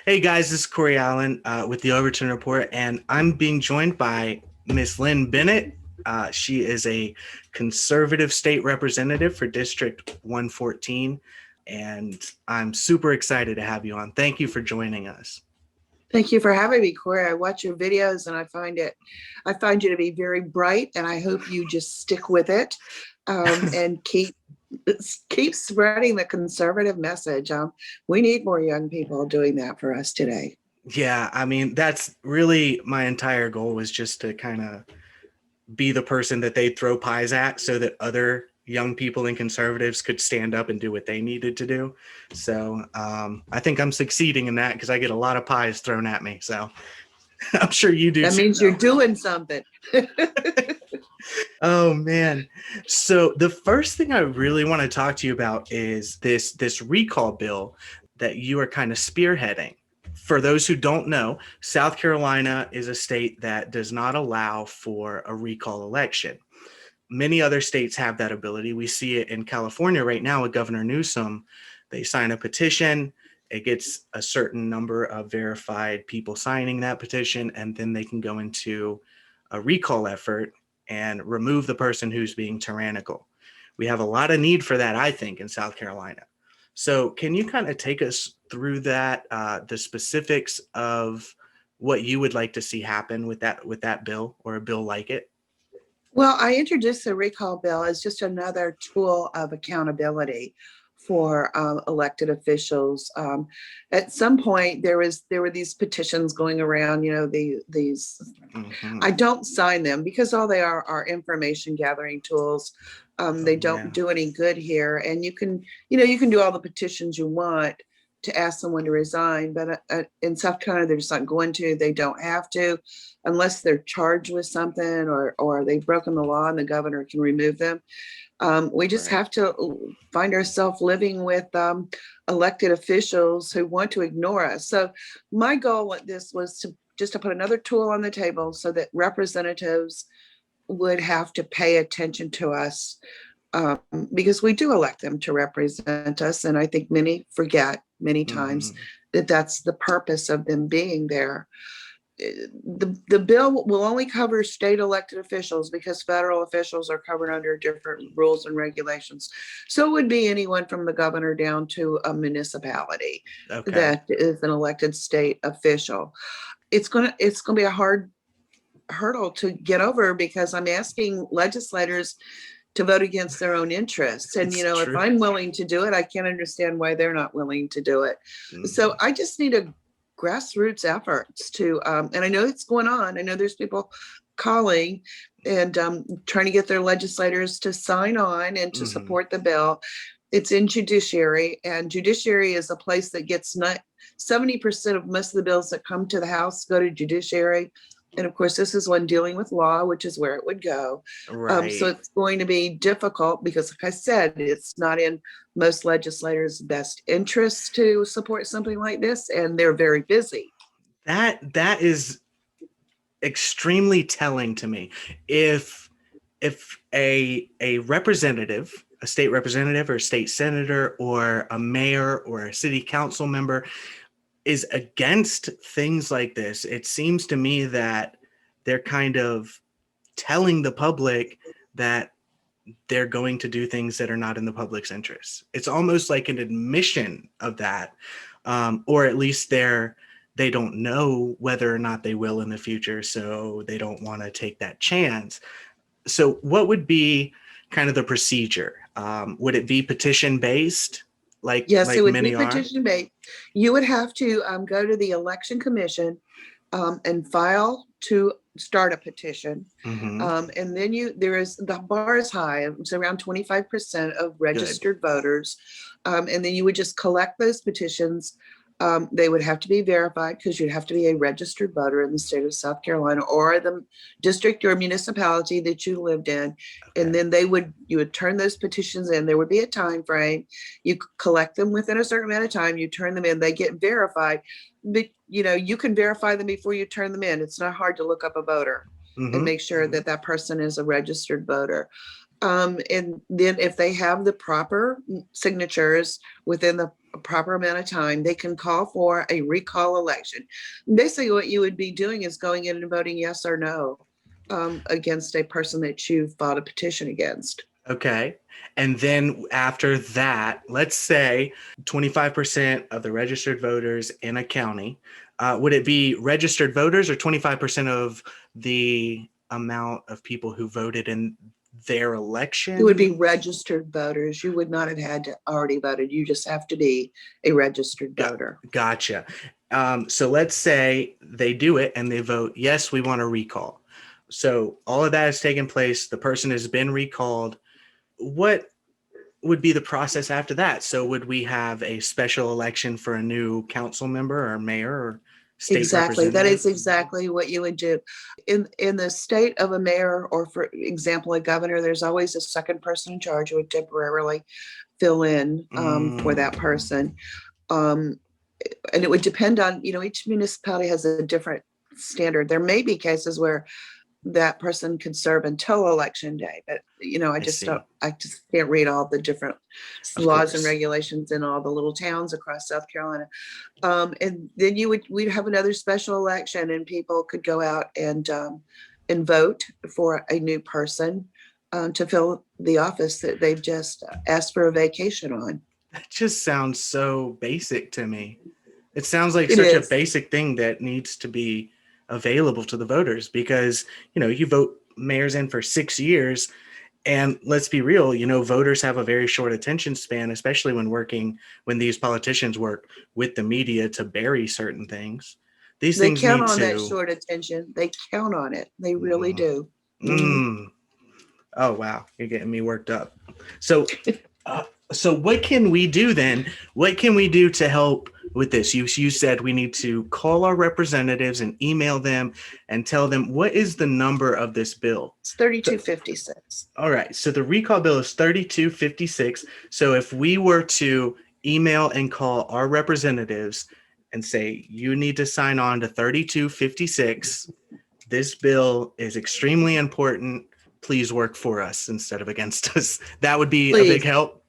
Hey guys, this is Corey Allen with the Overton Report, and I'm being joined by Miss Lin Bennett. She is a conservative state representative for District 114, and I'm super excited to have you on. Thank you for joining us. Thank you for having me, Corey. I watch your videos and I find you to be very bright, and I hope you just stick with it and keep spreading the conservative message. We need more young people doing that for us today. Yeah, I mean, that's really my entire goal was just to kind of be the person that they throw pies at so that other young people and conservatives could stand up and do what they needed to do. So I think I'm succeeding in that because I get a lot of pies thrown at me. So I'm sure you do That too. means you're doing something. Oh man. So the first thing I really want to talk to you about is this recall bill that you are kind of spearheading. For those who don't know, South Carolina is a state that does not allow for a recall election. Many other states have that ability. We see it in California right now with Governor Newsom. They sign a petition, it gets a certain number of verified people signing that petition, and then they can go into a recall effort and remove the person who's being tyrannical. We have a lot of need for that, I think, in South Carolina. So can you kind of take us through that, the specifics of what you would like to see happen with that bill or a bill like it? Well, I introduced the recall bill as just another tool of accountability for elected officials. At some point, there were these petitions going around. These. Mm-hmm. I don't sign them because all they are information gathering tools. They don't do any good here, and you can do all the petitions you want to ask someone to resign, but in South Carolina, they're just not going to. They don't have to, unless they're charged with something or they've broken the law and the governor can remove them. We just have to find ourselves living with elected officials who want to ignore us. So my goal with this was to put another tool on the table so that representatives would have to pay attention to us, because we do elect them to represent us. And I think many forget many times that that's the purpose of them being there. The bill will only cover state elected officials because federal officials are covered under different rules and regulations. So it would be anyone from the governor down to a municipality that is an elected state official. It's gonna be a hard hurdle to get over because I'm asking legislators to vote against their own interests. And, if I'm willing to do it, I can't understand why they're not willing to do it. So I just need a grassroots efforts to, and I know it's going on. I know there's people calling and trying to get their legislators to sign on and to support the bill. It's in judiciary, and judiciary is a place that gets 70% of most of the bills that come to the House go to judiciary. And of course, this is one dealing with law, which is where it would go. Right. So it's going to be difficult because, like I said, it's not in most legislators' best interest to support something like this, and they're very busy. That is extremely telling to me. If a representative, a state representative or a state senator or a mayor or a city council member is against things like this, it seems to me that they're kind of telling the public that they're going to do things that are not in the public's interest. It's almost like an admission of that, or at least they don't know whether or not they will in the future, so they don't want to take that chance. So what would be kind of the procedure? Would it be petition based? Yes, it would many be are? petition based. You would have to go to the election commission and file to start a petition. And then the bar is high. It's around 25% of registered voters. And then you would just collect those petitions. They would have to be verified because you'd have to be a registered voter in the state of South Carolina or the district or municipality that you lived in. And then you would turn those petitions in. There would be a time frame. You collect them within a certain amount of time. You turn them in. They get verified. But you can verify them before you turn them in. It's not hard to look up a voter and make sure that that person is a registered voter. And then if they have the proper signatures within the proper amount of time, they can call for a recall election. Basically, what you would be doing is going in and voting yes or no against a person that you filed a petition against. Okay. And then after that, let's say 25% of the registered voters in a county, would it be registered voters or 25% of the amount of people who voted in their election? It would be registered voters. You would not have had to already voted. You just have to be a registered voter. Gotcha. So let's say they do it and they vote, yes, we want a recall. So all of that has taken place. The person has been recalled. What would be the process after that? So would we have a special election for a new council member or mayor or state Exactly. That representative? is exactly what you would do. In the state of a mayor, or for example, a governor, there's always a second person in charge who would temporarily fill in for that person. And it would depend on, each municipality has a different standard. There may be cases where that person could serve until election day, but I just can't read all the different laws and regulations in all the little towns across South Carolina. And then we'd have another special election, and people could go out and vote for a new person to fill the office that they've just asked for a vacation on. That just sounds so basic to me. It sounds like such a basic thing that needs to be available to the voters, because you vote mayors in for 6 years, and let's be real, voters have a very short attention span, especially when these politicians work with the media to bury certain things. These things count on that short attention. They count on it. They really do. Oh wow, you're getting me worked up. So what can we do then? What can we do to help with this? You said we need to call our representatives and email them and tell them, what is the number of this bill? It's 3256. All right. So the recall bill is 3256. So if we were to email and call our representatives and say, you need to sign on to 3256, this bill is extremely important. Please work for us instead of against us. That would be a big help.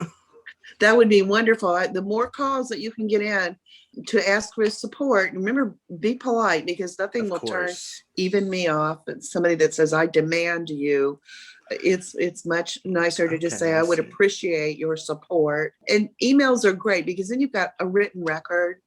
That would be wonderful. The more calls that you can get in to ask for support, remember, be polite, because nothing will turn even me off. But somebody that says, I demand you, it's much nicer to just say, I would appreciate your support. And emails are great, because then you've got a written record.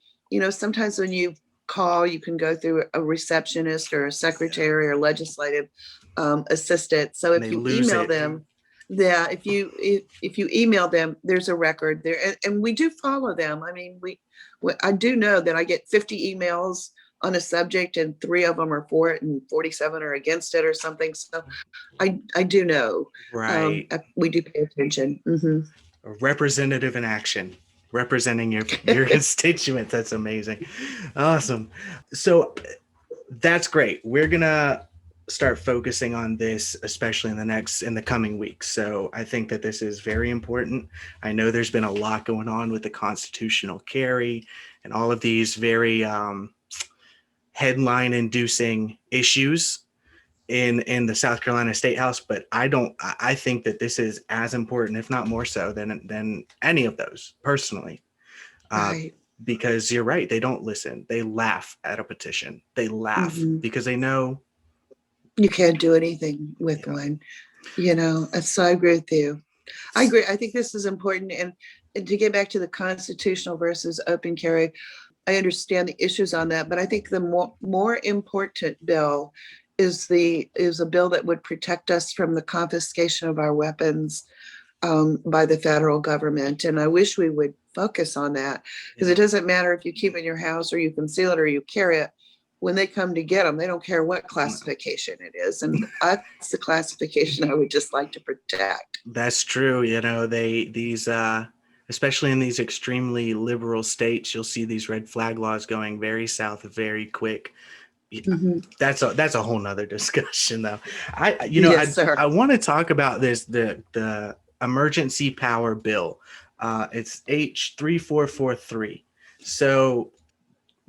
Sometimes when you call, you can go through a receptionist or a secretary or legislative assistant. So if you email them, if you email them, there's a record there, and we do follow them. I mean, I do know that I get 50 emails on a subject, and 3 of them are for it, and 47 are against it, or something. So, I do know. Right. We do pay attention. Mm-hmm. A representative in action, representing your constituents. That's amazing. Awesome. So that's great. We're gonna start focusing on this, especially in the coming weeks. So I think that this is very important. I know there's been a lot going on with the constitutional carry and all of these very headline inducing issues in the South Carolina State House, but I think that this is as important, if not more so, than any of those personally. Right. Because you're right, they don't listen. They laugh at a petition. They laugh because they know you can't do anything with one, so I agree with you. I agree. I think this is important. And to get back to the constitutional versus open carry, I understand the issues on that, but I think the more important bill is a bill that would protect us from the confiscation of our weapons by the federal government. And I wish we would focus on that, because it doesn't matter if you keep it in your house or you conceal it or you carry it. When they come to get them, they don't care what classification it is. And that's the classification I would just like to protect. That's true. Especially in these extremely liberal states, you'll see these red flag laws going very south very quick. That's a whole nother discussion though. I want to talk about the emergency power bill. It's H3443. So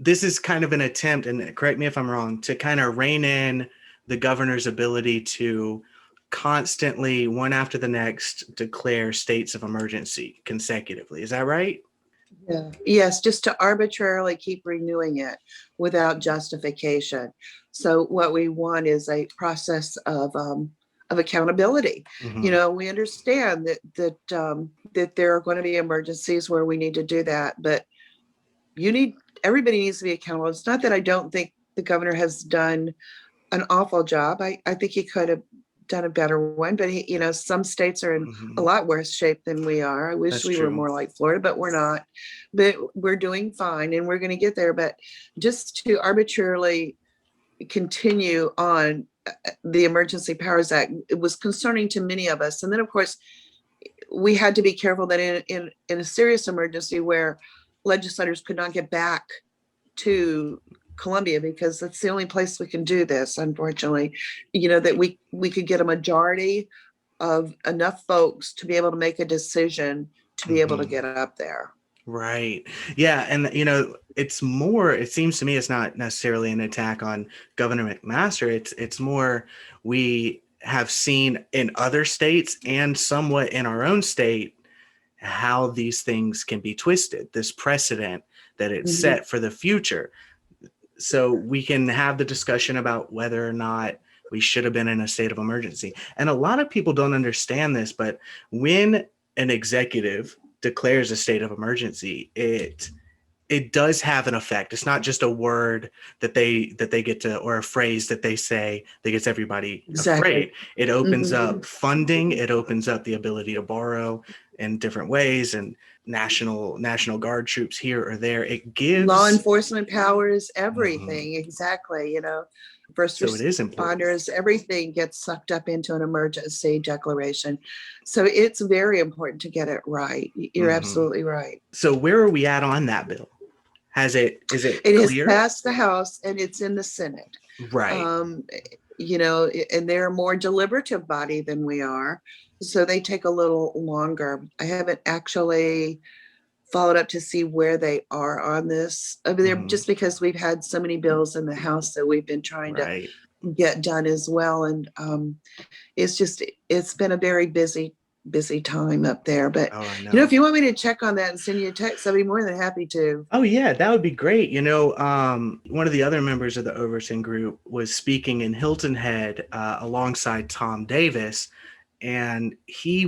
this is kind of an attempt, and correct me if I'm wrong, to kind of rein in the governor's ability to constantly, one after the next, declare states of emergency consecutively. Is that right? Yeah. Yes, just to arbitrarily keep renewing it without justification. So what we want is a process of accountability. You Hmm. know, we understand that there are going to be emergencies where we need to do that, but everybody needs to be accountable. It's not that I don't think the governor has done an awful job. I think he could have done a better one, but some states are in a Hmm. lot worse shape than we are. I wish That's we were true. more like Florida, but we're not. But we're doing fine and we're going to get there. But just to arbitrarily continue on the Emergency Powers Act, it was concerning to many of us. And then, of course, we had to be careful that in a serious emergency where legislators could not get back to Columbia, because that's the only place we can do this, unfortunately, that we could get a majority of enough folks to be able to make a decision to be able to Hmm. get up there. Right. Yeah. And, it seems to me it's not necessarily an attack on Governor McMaster. It's more, we have seen in other states and somewhat in our own state how these things can be twisted, this precedent that it's Mhm. set for the future. So we can have the discussion about whether or not we should have been in a state of emergency. And a lot of people don't understand this, but when an executive declares a state of emergency, it does have an effect. It's not just a word that they get to, or a phrase that they say that gets everybody Exactly. afraid. It opens Mhm. up funding. It opens up the ability to borrow in different ways, and National Guard troops here or there. It Law gives. enforcement powers, Mhm. everything. Exactly. First So it is important. responders, everything gets sucked up into an emergency declaration. So it's very important to get it right. You're Hmm. absolutely right. So where are we at on that bill? Is it It has clear? passed the House and it's in the Senate. Right. Um, and they're a more deliberative body than we are. So they take a little longer. I haven't actually followed up to see where they are on this. I mean, they're Hmm. just because we've had so many bills in the House that we've been trying to Right. get done as well. And it's been a very busy time up there. But Oh, I if know. you want me to check on that and send you a text, I'd be more than happy to. Oh yeah, that would be great. One of the other members of the Overton group was speaking in Hilton Head alongside Tom Davis, and he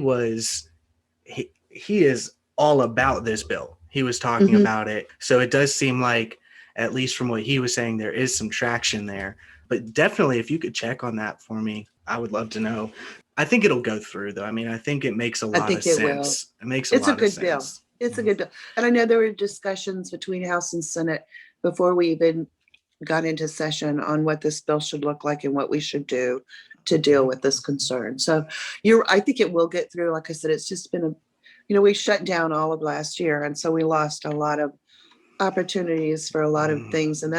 is all about this bill. He was talking Mhm. about it, so it does seem like, at least from what he was saying, there is some traction there. But definitely, if you could check on that for me, I would love to know. I think it'll go through, though. I mean, I think it makes a I lot of think it will. sense. It makes a It's a lot of good bill. sense. It's a good bill. And I know there were discussions between House and Senate before we even got into session on what this bill should look like and what we should do to deal with this concern. So I think it will get through. Like I said, it's just been we shut down all of last year. And so we lost a lot of opportunities for a lot of Mhm. things. And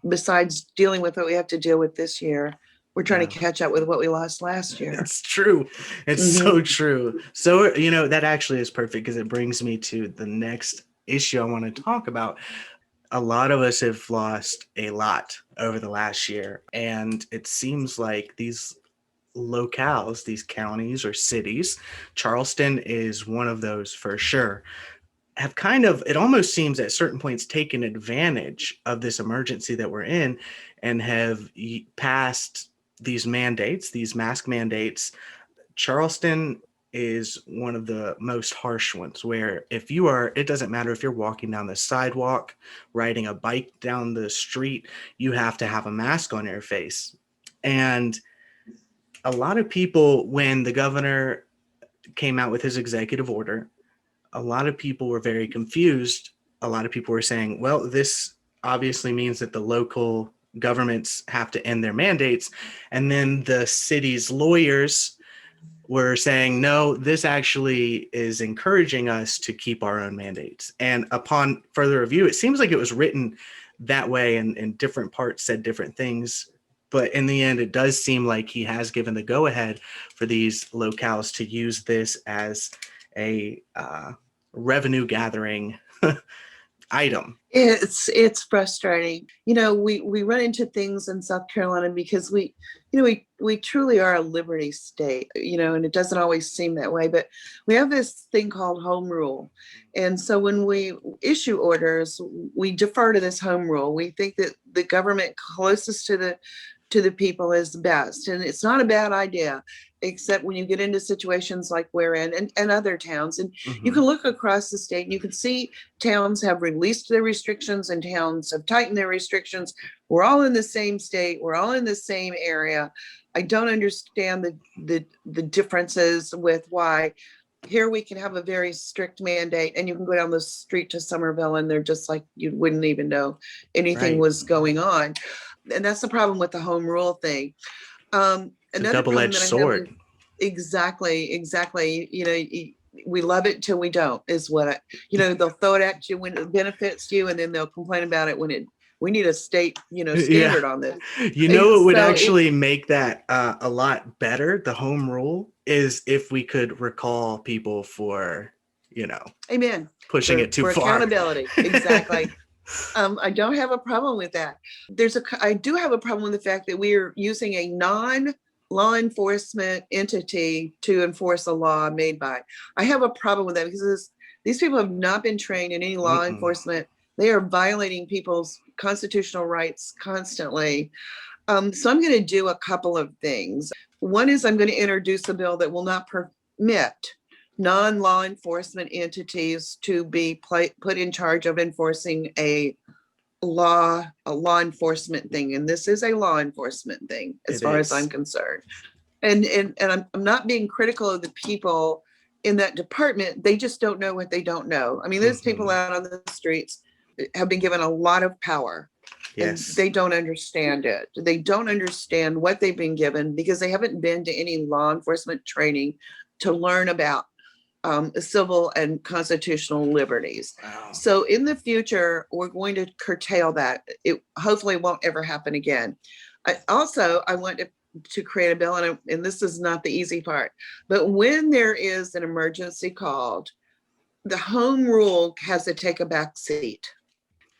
besides dealing with what we have to deal with this year, we're trying Yeah. to catch up with what we lost last year. It's true. It's Hmm. so true. So, that actually is perfect because it brings me to the next issue I want to talk about. A lot of us have lost a lot over the last year, and it seems like these locales, these counties or cities, Charleston is one of those for sure, have kind of, it almost seems at certain points, taken advantage of this emergency that we're in and have passed these mandates, these mask mandates. Charleston is one of the most harsh ones where it doesn't matter if you're walking down the sidewalk, riding a bike down the street, you have to have a mask on your face. And a lot of people, when the governor came out with his executive order, a lot of people were very confused. A lot of people were saying, well, this obviously means that the local governments have to end their mandates. And then the city's lawyers were saying, no, this actually is encouraging us to keep our own mandates. And upon further review, it seems like it was written that way, and different parts said different things. But in the end, it does seem like he has given the go ahead for these locales to use this as a revenue gathering item. It's frustrating. We run into things in South Carolina because we truly are a liberty state, and it doesn't always seem that way, but we have this thing called home rule. And so when we issue orders, we defer to this home rule. We think that the government closest to the people is best. And it's not a bad idea, except when you get into situations like we're in and other towns. And you can look across the state and you can see towns have released their restrictions and towns have tightened their restrictions. We're all in the same state. We're all in the same area. I don't understand the differences with why here we can have a very strict mandate and you can go down the street to Somerville and they're just like, you wouldn't even know anything was going on. And that's the problem with the home rule thing. It's a double-edged sword. Exactly. We love it till we don't, is what they'll throw it at you when it benefits you, and then they'll complain about it when we need a state, standard on this. It would actually make that a lot better. The home rule is if we could recall people for, amen, pushing it too far. Accountability. Exactly. I don't have a problem with that. I do have a problem with the fact that we are using a non-law enforcement entity to enforce a law made by. I have a problem with that because these people have not been trained in any law enforcement. They are violating people's constitutional rights constantly. So I'm going to do a couple of things. One is I'm going to introduce a bill that will not permit non-law enforcement entities to be put in charge of enforcing a law enforcement thing. And this is a law enforcement thing as far as I'm concerned. And I'm not being critical of the people in that department. They just don't know what they don't know. I mean, there's people out on the streets have been given a lot of power. Yes. And they don't understand it. They don't understand what they've been given because they haven't been to any law enforcement training to learn about civil and constitutional liberties. Wow. So in the future, we're going to curtail that. It hopefully won't ever happen again. I want to create a bill, and this is not the easy part, but when there is an emergency called, the home rule has to take a back seat.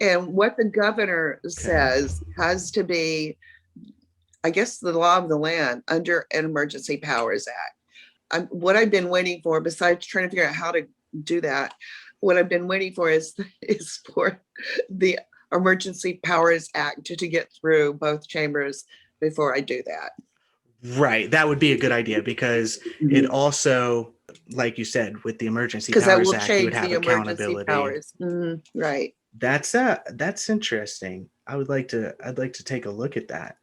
And what the governor says has to be, I guess, the law of the land under an Emergency Powers Act. What I've been waiting for, besides trying to figure out how to do that, what I've been waiting for is for the Emergency Powers Act to get through both chambers before I do that. Right. That would be a good idie because it also, like you said, with the Emergency Powers Act, you would have accountability. Right. That's interesting. I'd like to take a look at that.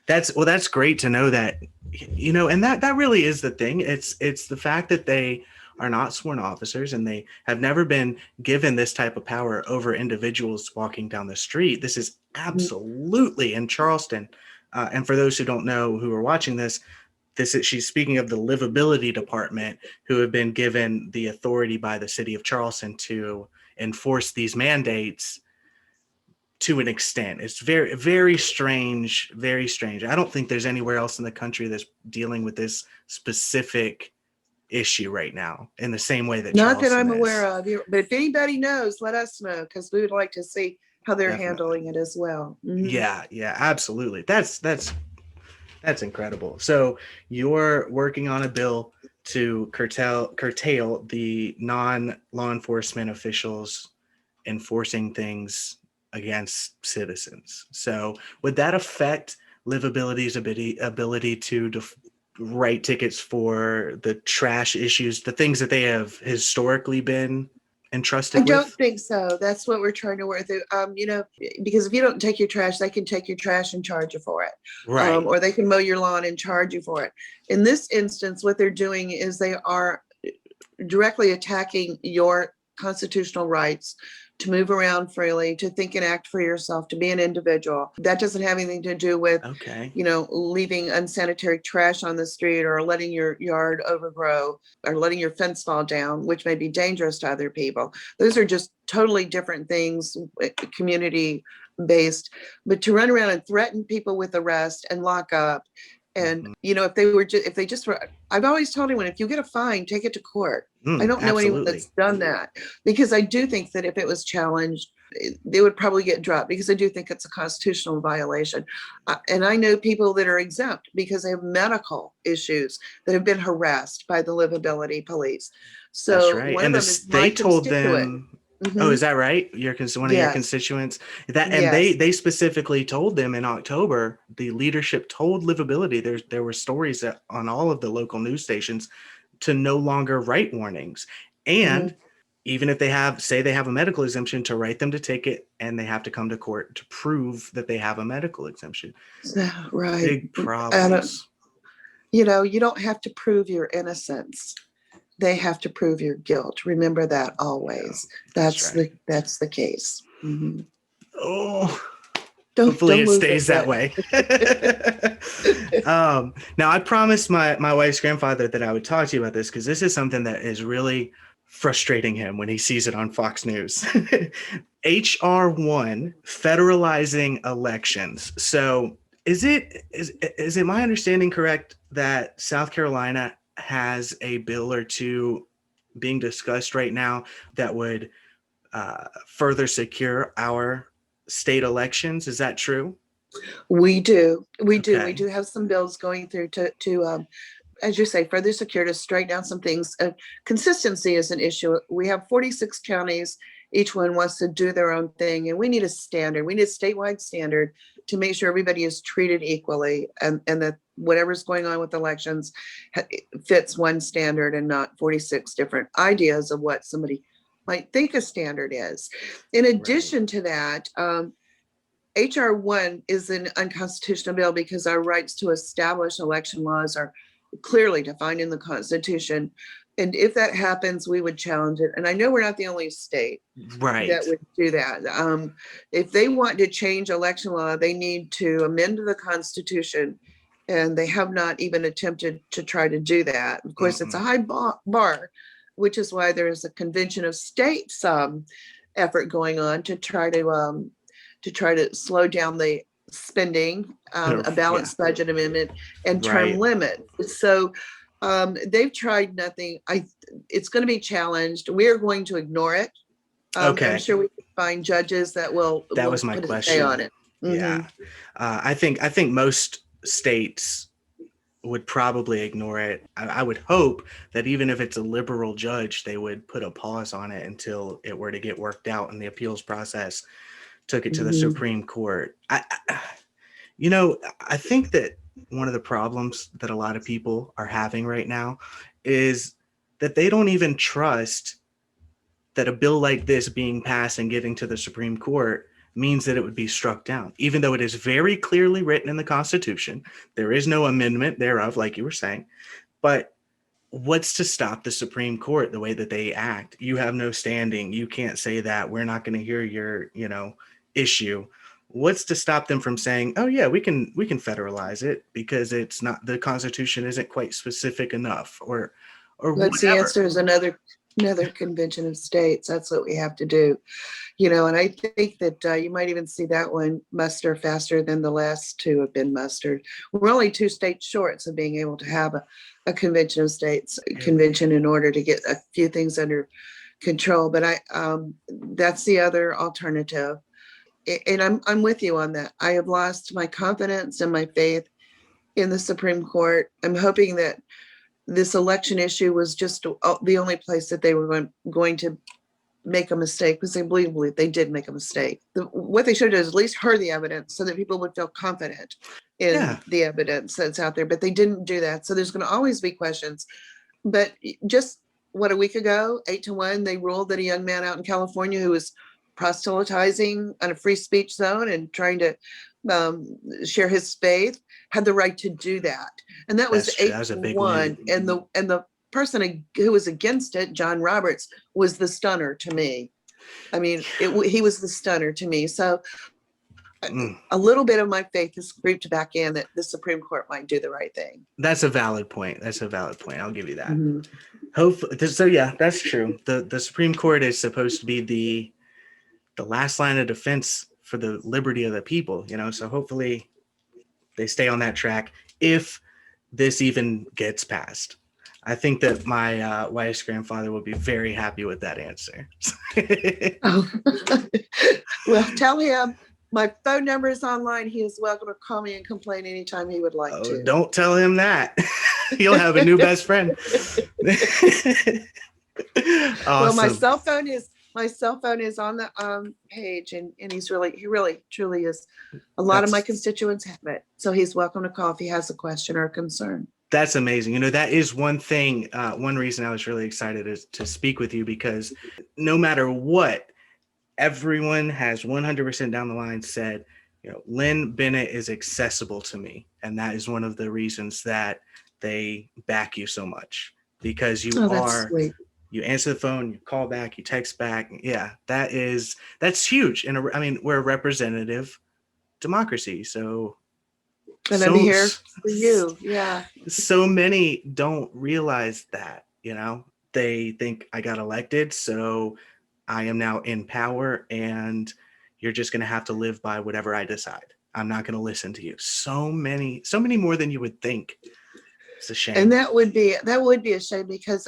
That's great to know that, and that really is the thing. It's the fact that they are not sworn officers and they have never been given this type of power over individuals walking down the street. This is absolutely in Charleston. And for those who don't know, who are watching this, she's speaking of the livability department, who have been given the authority by the city of Charleston to enforce these mandates to an extent. It's very, very strange, very strange. I don't think there's anywhere else in the country that's dealing with this specific issue right now in the same way that Charleston that I'm aware of. But if anybody knows, let us know, because we would like to see how they're handling it as well. Yeah, absolutely. That's incredible. So you're working on a bill to curtail the non-law enforcement officials enforcing things against citizens. So would that affect Livability's ability to write tickets for the trash issues, the things that they have historically been entrusted with? I don't think so. That's what we're trying to work through. Because if you don't take your trash, they can take your trash and charge you for it. Right. Or they can mow your lawn and charge you for it. In this instance, what they're doing is they are directly attacking your constitutional rights to move around freely, to think and act for yourself, to be an individual. That doesn't have anything to do with, leaving unsanitary trash on the street or letting your yard overgrow or letting your fence fall down, which may be dangerous to other people. Those are just totally different things, community based. But to run around and threaten people with arrest and lock up, and if they just were, I've always told anyone, if you get a fine, take it to court. I don't know anyone that's done that, because I do think that if it was challenged, they would probably get dropped, because I do think it's a constitutional violation. And I know people that are exempt because they have medical issues that have been harassed by the livability police. That's So right. one of And them is my they told constituent. them, oh, Mhm. is that right? One of your Yes, constituents that, and yes. they specifically told them in October, the leadership told livability, there were stories on all of the local news stations to no longer write warnings. And Mhm. even if say they have a medical exemption, to write them to ticket, and they have to come to court to prove that they have a medical exemption. Right. Big And, problems. you know, you don't have to prove your innocence. They have to prove your guilt. Remember that Yeah, always. that's right. That's the case. Mhm. Oh, hopefully Don't it lose it stays that yet. way. Now, I promised my wife's grandfather that I would talk to you about this, because this is something that is really frustrating him when he sees it on Fox News. HR1 Federalizing Elections. So is it my understanding correct that South Carolina has a bill or two being discussed right now that would further secure our state elections? Is that true? We do. We Okay. do have some bills going through to as you say, further secure, to straighten out some things. Consistency is an issue. We have 46 counties. Each one wants to do their own thing, and we need a standard. We need a statewide standard to make sure everybody is treated equally, and that whatever's going on with elections fits one standard and not 46 different ideas of what somebody might think a standard is. In Right. addition to that, HR1 is an unconstitutional bill because our rights to establish election laws are clearly defined in the Constitution. And if that happens, we would challenge it. And I know we're not the only state that Right. would do that. If they want to change election law, they need to amend the Constitution. And they have not even attempted to try to do that. Of course, it's a Mm-mm. high bar, which is why there is a convention of states effort going on to try to slow down the spending, a Yeah. balanced budget amendment, and term Right. limit. So they've tried nothing. It's going to be challenged. We are going to ignore it. I'm Okay. sure we can find judges that That was will my put a say on question. it. Yeah. Mhm. I think most states would probably ignore it. I would hope that even if it's a liberal judge, they would put a pause on it until it were to get worked out in the appeals process, took it to the Mhm. Supreme Court. I think that one of the problems that a lot of people are having right now is that they don't even trust that a bill like this being passed and getting to the Supreme Court means that it would be struck down, even though it is very clearly written in the Constitution. There is no amendment thereof, like you were saying. But what's to stop the Supreme Court the way that they act? You have no standing. You can't say that. We're not going to hear your, issue. What's to stop them from saying, "Oh yeah, we can federalize it because it's not the Constitution isn't quite specific enough," or That's the whatever. answer, is another convention of states. That's what we have to do. And I think that you might even see that one muster faster than the last two have been mustered. We're only 2 states short of being able to have a convention of states convention in order to get a few things under control. But that's the other alternative. And I'm with you on that. I have lost my confidence and my faith in the Supreme Court. I'm hoping that this election issue was just the only place that they were going to make a mistake, because they believe they did make a mistake. What they should do is at least heard the evidence so that people would feel confident in Yeah. the evidence that's out there, but they didn't do that. So there's going to always be questions. But just a week ago, 8-1, they ruled that a young man out in California who was proselytizing on a free speech zone and trying to share his faith had the right to do that. And that was That's true. eight That was a to big win. one. And the person who was against it, John Roberts, was the stunner to me. I mean, he was the stunner to me. So Mm. a little bit of my faith is creeped back in that the Supreme Court might do the right thing. That's a valid point. That's a valid point. I'll give you that. Mm-hmm. Hopefully, so yeah, that's true. The Supreme Court is supposed to be the last line of defense for the liberty of the people. So hopefully they stay on that track if this even gets passed. I think that my wife's grandfather would be very happy with that answer. Oh. Well, tell him my phone number is online. He is welcome to call me and complain anytime he would like Oh, to. don't tell him that. He'll have a new best friend. Awesome. Well, my cell phone is on the page, and he really truly is. A lot of my constituents have it, so he's welcome to call if he has a question or a concern. That's amazing. That is one thing, one reason I was really excited is to speak with you, because no matter what, everyone has 100% down the line said, Lin Bennett is accessible to me. And that is one of the reasons that they back you so much, because you answer the phone, you call back, you text back. Yeah, that's huge. And we're a representative democracy. And I'm here for you. Yeah. So many don't realize that, they think I got elected, so I am now in power and you're just going to have to live by whatever I decide. I'm not going to listen to you. So many more than you would think. It's a shame. And that would be a shame, because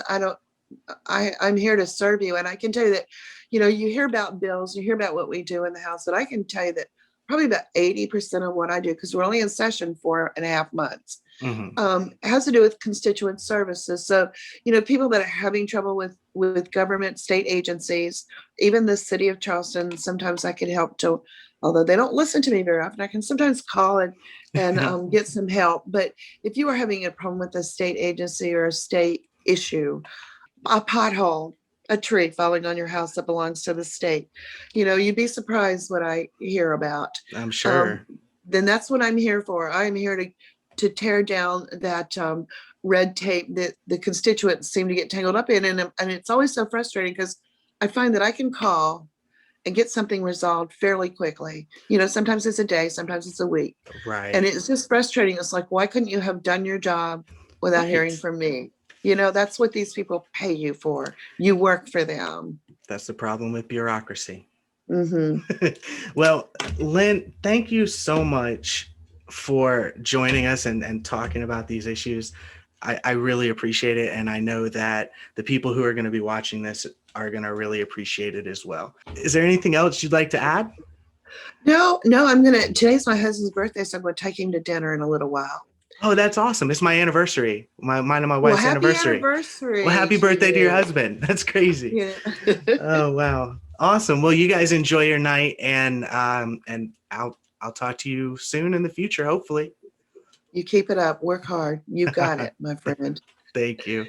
I'm here to serve you. And I can tell you that, you hear about bills, you hear about what we do in the House, but I can tell you that probably about 80% of what I do, because we're only in session 4.5 months, has to do with constituent services. So, people that are having trouble with government, state agencies, even the city of Charleston, sometimes I can help to, although they don't listen to me very often, I can sometimes call and get some help. But if you are having a problem with a state agency or a state issue, a pothole, a tree falling on your house that belongs to the state, you'd be surprised what I hear about. I'm sure. Then that's what I'm here for. I'm here to tear down that red tape that the constituents seem to get tangled up in. And it's always so frustrating, because I find that I can call and get something resolved fairly quickly. Sometimes it's a day, sometimes it's a week. Right. And it's just frustrating. It's like, why couldn't you have done your job without hearing from me? That's what these people pay you for. You work for them. That's the problem with bureaucracy. Mm-hmm. Well, Lin, thank you so much for joining us and talking about these issues. I really appreciate it. And I know that the people who are going to be watching this are going to really appreciate it as well. Is there anything else you'd like to add? No, today's my husband's birthday, so I'm going to take him to dinner in a little while. Oh, that's awesome. It's my anniversary. Mine and my wife's anniversary. Well, happy birthday to your husband. That's crazy. Yeah. Oh, wow. Awesome. Well, you guys enjoy your night, and I'll talk to you soon in the future, hopefully. You keep it up. Work hard. You got it, my friend. Thank you.